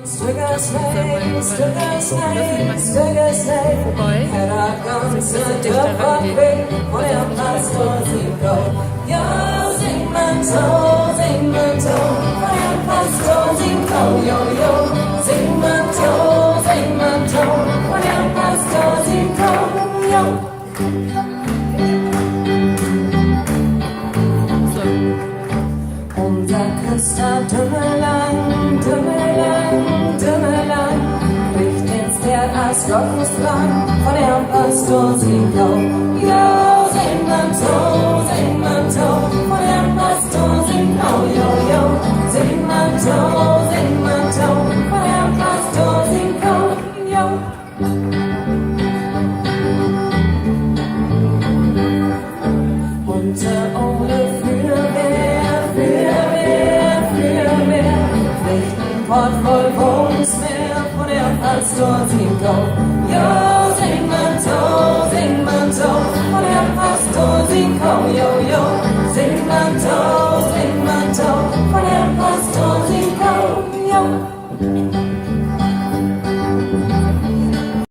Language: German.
Wobei, das ist ein bisschen dichter rangehen. Ja, sing man so, von Herrn Pastor singt oh, yo, yo. Sing man so, von Herrn Pastor singt oh, yo. Unser Küster dümmerlang, bricht ins Pferd als Gotteslang von Herrn Pastor Sinkau. Ja, sing man so, von Herrn Pastor Sinkau, yo, yo. Sing man so, von Herrn Pastor Sinkau, yo. Unter ohne Fürwehr, nicht ein Wort voll Wohnungsmeer von der Pastor Sinkau. Ja, sing man so, von der Pastor Sinkau, yo, yo. Sing man so, von der Pastor Sinkau, yo.